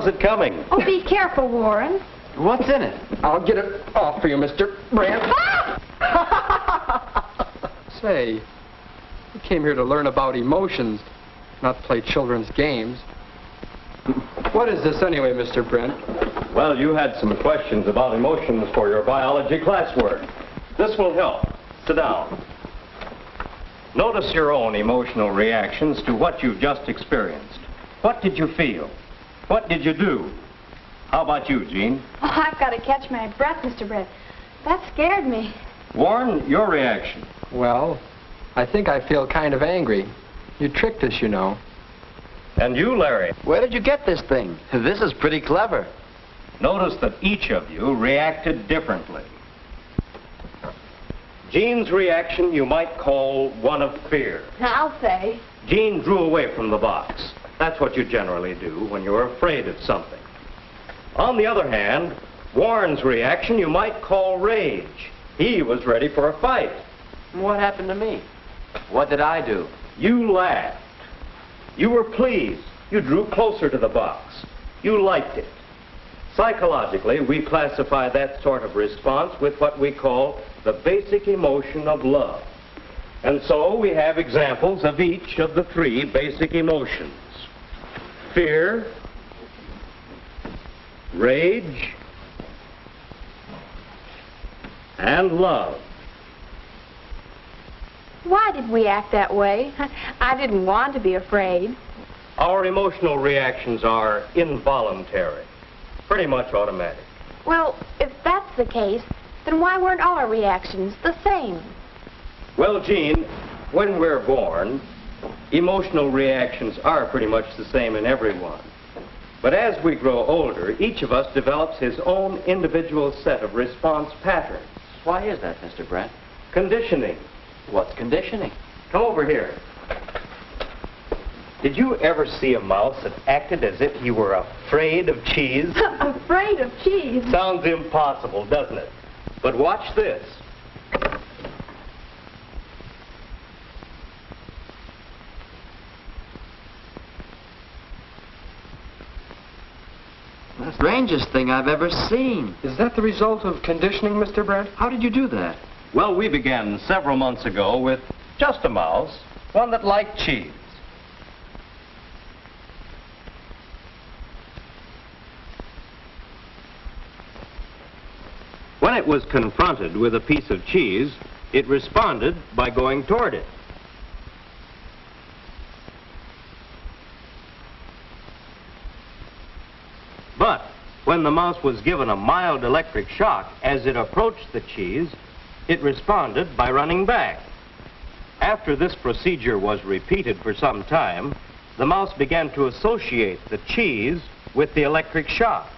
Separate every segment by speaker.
Speaker 1: How's it coming?
Speaker 2: Oh, be careful, Warren.
Speaker 1: What's in it?
Speaker 3: I'll get it off for you, Mr. Brand. Say, you came here to learn about emotions, not play children's games. What is this anyway, Mr. Brent?
Speaker 1: Well, you had some questions about emotions for your biology classwork. This will help. Sit down. Notice your own emotional reactions to what you've just experienced. What did you feel? What did you do? How about you, Jean?
Speaker 2: Oh, I've got to catch my breath, Mr. Brett. That scared me.
Speaker 1: Warren, your reaction.
Speaker 3: Well, I think I feel kind of angry. You tricked us, you know.
Speaker 1: And you, Larry?
Speaker 4: Where did you get this thing? This is pretty clever.
Speaker 1: Notice that each of you reacted differently. Jean's reaction you might call one of fear.
Speaker 2: I'll say.
Speaker 1: Jean drew away from the box. That's what you generally do when you're afraid of something. On the other hand, Warren's reaction you might call rage. He was ready for a fight.
Speaker 4: What happened to me? What did I do?
Speaker 1: You laughed. You were pleased. You drew closer to the box. You liked it. Psychologically, we classify that sort of response with what we call the basic emotion of love. And so we have examples of each of the three basic emotions. Fear, rage, and love.
Speaker 2: Why did we act that way? I didn't want to be afraid.
Speaker 1: Our emotional reactions are involuntary, pretty much automatic.
Speaker 2: Well, if that's the case, then why weren't all our reactions the same?
Speaker 1: Well, Jean, when we're born, emotional reactions are pretty much the same in everyone. But as we grow older, each of us develops his own individual set of response patterns.
Speaker 4: Why is that, Mr. Brent?
Speaker 1: Conditioning.
Speaker 4: What's conditioning?
Speaker 1: Come over here. Did you ever see a mouse that acted as if he were afraid of cheese?
Speaker 2: Afraid of cheese?
Speaker 1: Sounds impossible, doesn't it? But watch this.
Speaker 4: The strangest thing I've ever seen.
Speaker 3: Is that the result of conditioning, Mr. Brent?
Speaker 4: How did you do that?
Speaker 1: Well, we began several months ago with just a mouse, one that liked cheese. When it was confronted with a piece of cheese, it responded by going toward it. But when the mouse was given a mild electric shock as it approached the cheese, it responded by running back. After this procedure was repeated for some time, the mouse began to associate the cheese with the electric shock.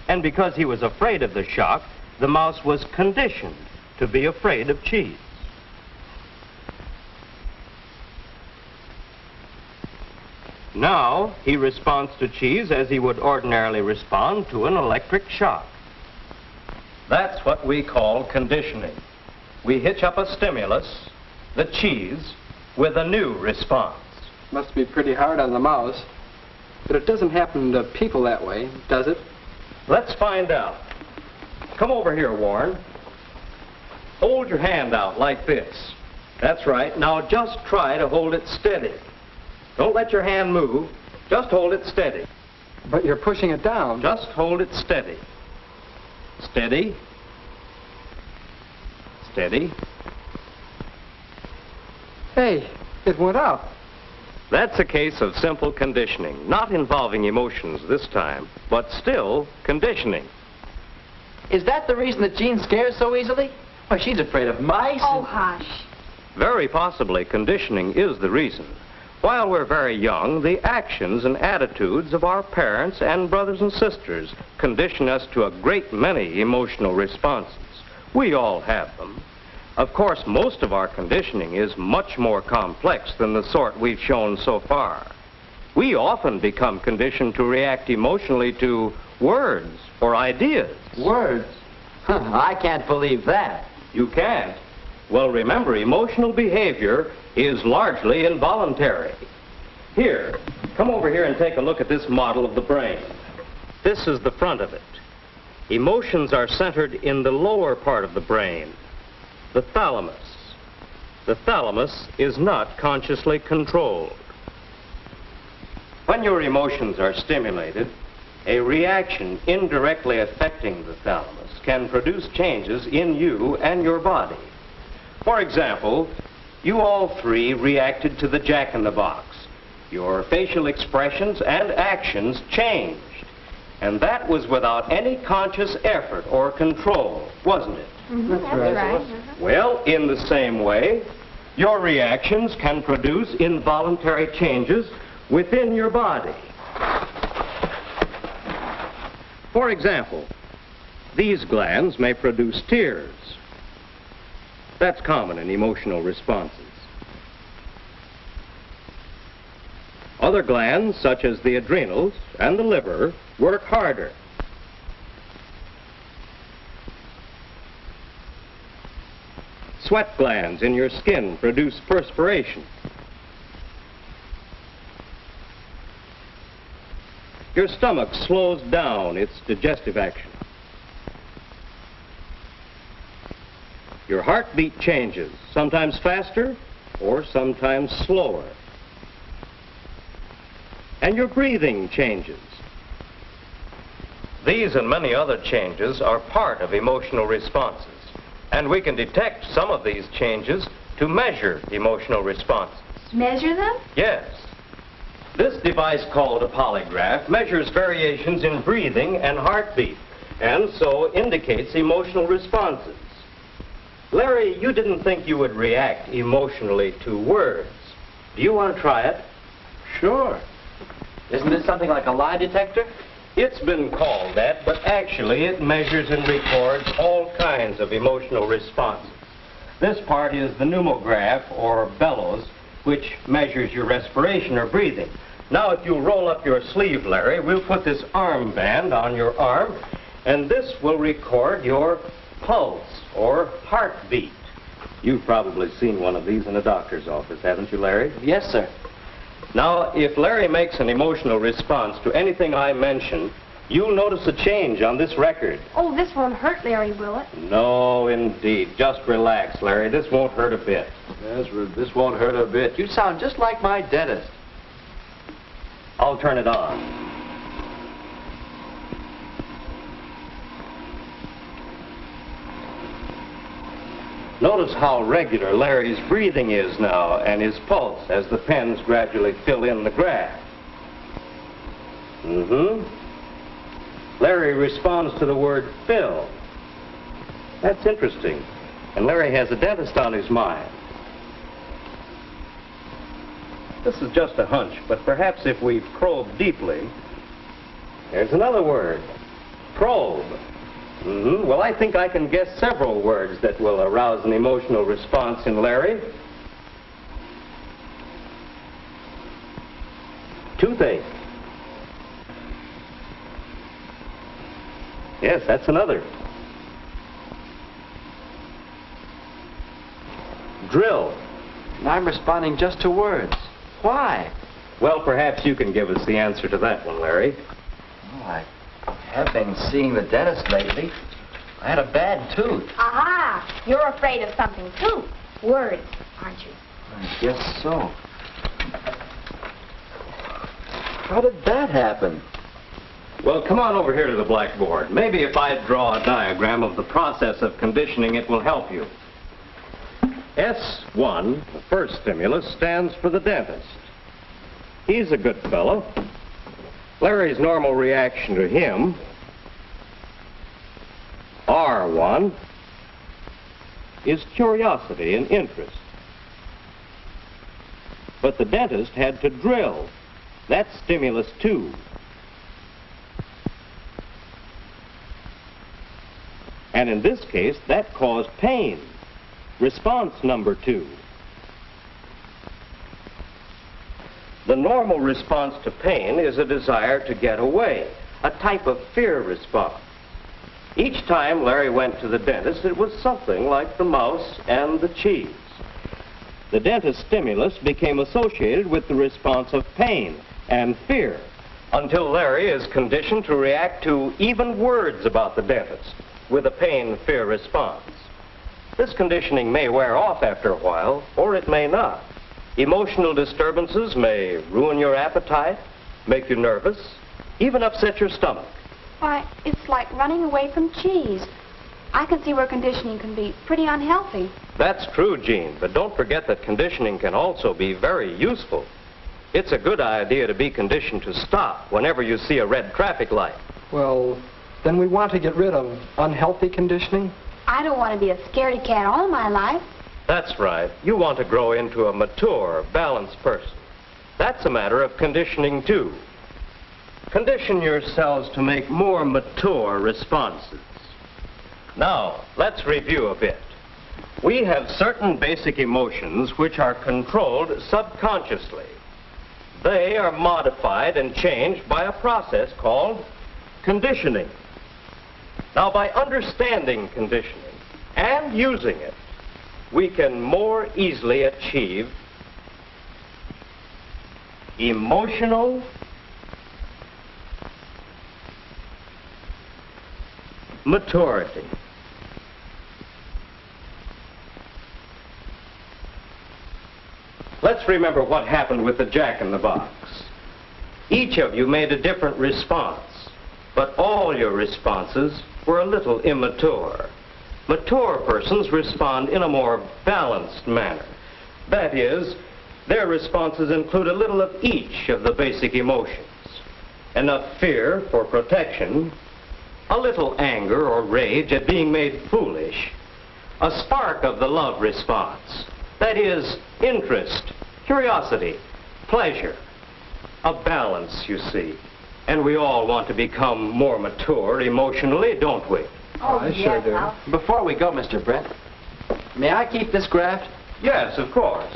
Speaker 1: And because he was afraid of the shock, the mouse was conditioned to be afraid of cheese. Now, he responds to cheese as he would ordinarily respond to an electric shock. That's what we call conditioning. We hitch up a stimulus, the cheese, with a new response.
Speaker 3: Must be pretty hard on the mouse. But it doesn't happen to people that way, does it?
Speaker 1: Let's find out. Come over here, Warren. Hold your hand out like this. That's right. Now just try to hold it steady. Don't let your hand move. Just hold it steady.
Speaker 3: But you're pushing it down.
Speaker 1: Just hold it steady. Steady. Steady.
Speaker 3: Hey, it went up.
Speaker 1: That's a case of simple conditioning, not involving emotions this time, but still conditioning.
Speaker 4: Is that the reason that Jean scares so easily? Why, she's afraid of mice.
Speaker 2: Oh, hush.
Speaker 1: Very possibly conditioning is the reason. While we're very young, the actions and attitudes of our parents and brothers and sisters condition us to a great many emotional responses. We all have them. Of course, most of our conditioning is much more complex than the sort we've shown so far. We often become conditioned to react emotionally to words or ideas.
Speaker 4: Words? I can't believe that.
Speaker 1: You can't? Well, remember, emotional behavior is largely involuntary. Here, Come over here and take a look at this model of the brain. This is the front of it. Emotions are centered in the lower part of the brain, the thalamus. The thalamus is not consciously controlled. When your emotions are stimulated, a reaction indirectly affecting the thalamus can produce changes in you and your body. For example, you all three reacted to the jack-in-the-box. Your facial expressions and actions changed. And that was without any conscious effort or control, wasn't it?
Speaker 2: Mm-hmm. That's right.
Speaker 1: Well, in the same way, your reactions can produce involuntary changes within your body. For example, these glands may produce tears. That's common in emotional responses. Other glands, such as the adrenals and the liver, work harder. Sweat glands in your skin produce perspiration. Your stomach slows down its digestive action. Your heartbeat changes, sometimes faster or sometimes slower. And your breathing changes. These and many other changes are part of emotional responses. And we can detect some of these changes to measure emotional responses.
Speaker 2: Measure them?
Speaker 1: Yes. This device called a polygraph measures variations in breathing and heartbeat, and so indicates emotional responses. Larry, you didn't think you would react emotionally to words. Do you want to try it?
Speaker 4: Sure. Isn't this something like a lie detector?
Speaker 1: It's been called that, but actually it measures and records all kinds of emotional responses. This part is the pneumograph, or bellows, which measures your respiration or breathing. Now, if you'll roll up your sleeve, Larry, we'll put this armband on your arm, and this will record your pulse, or heartbeat. You've probably seen one of these in a doctor's office, haven't you, Larry?
Speaker 4: Yes, sir.
Speaker 1: Now, if Larry makes an emotional response to anything I mention, you'll notice a change on this record.
Speaker 2: Oh, this won't hurt Larry, will it?
Speaker 1: No, indeed. Just relax, Larry. This won't hurt a bit.
Speaker 4: Yes, this won't hurt a bit. You sound just like my dentist.
Speaker 1: I'll turn it on. Notice how regular Larry's breathing is now, and his pulse as the pens gradually fill in the graph. Larry responds to the word fill. That's interesting. And Larry has a dentist on his mind. This is just a hunch, but perhaps if we probe deeply, there's another word, probe. Well, I think I can guess several words that will arouse an emotional response in Larry. Toothache. Yes, that's another. Drill.
Speaker 4: I'm responding just to words. Why?
Speaker 1: Well, perhaps you can give us the answer to that one, Larry.
Speaker 4: Oh, I have been seeing the dentist lately. I had a bad tooth.
Speaker 2: Aha! You're afraid of something, too. Words, aren't you?
Speaker 4: I guess so. How did that happen?
Speaker 1: Well, come on over here to the blackboard. Maybe if I draw a diagram of the process of conditioning, it will help you. S1, the first stimulus, stands for the dentist. He's a good fellow. Larry's normal reaction to him, R1, is curiosity and interest. But the dentist had to drill. That's stimulus 2. And in this case, that caused pain. Response number 2. The normal response to pain is a desire to get away, a type of fear response. Each time Larry went to the dentist, it was something like the mouse and the cheese. The dentist stimulus became associated with the response of pain, and fear, until Larry is conditioned to react to even words about the dentist with a pain-fear response. This conditioning may wear off after a while, or it may not. Emotional disturbances may ruin your appetite, make you nervous, even upset your stomach.
Speaker 2: Why, it's like running away from cheese. I can see where conditioning can be pretty unhealthy.
Speaker 1: That's true, Jean, but don't forget that conditioning can also be very useful. It's a good idea to be conditioned to stop whenever you see a red traffic light.
Speaker 3: Well, then we want to get rid of unhealthy conditioning?
Speaker 2: I don't want to be a scaredy cat all my life.
Speaker 1: That's right. You want to grow into a mature, balanced person. That's a matter of conditioning, too. Condition yourselves to make more mature responses. Now, let's review a bit. We have certain basic emotions which are controlled subconsciously. They are modified and changed by a process called conditioning. Now, by understanding conditioning and using it, we can more easily achieve emotional maturity. Let's remember what happened with the Jack in the Box. Each of you made a different response, but all your responses were a little immature. Mature persons respond in a more balanced manner. That is, their responses include a little of each of the basic emotions. Enough fear for protection, a little anger or rage at being made foolish, a spark of the love response. That is, interest, curiosity, pleasure. A balance, you see. And we all want to become more mature emotionally, don't we?
Speaker 3: Oh, I sure do.
Speaker 2: Al.
Speaker 4: Before we go, Mr. Brent, may I keep this graft?
Speaker 1: Yes, of course.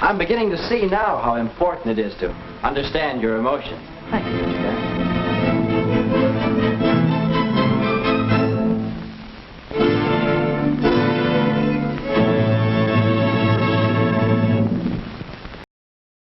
Speaker 4: I'm beginning to see now how important it is to understand your emotions. Thank you, Mr. Brent.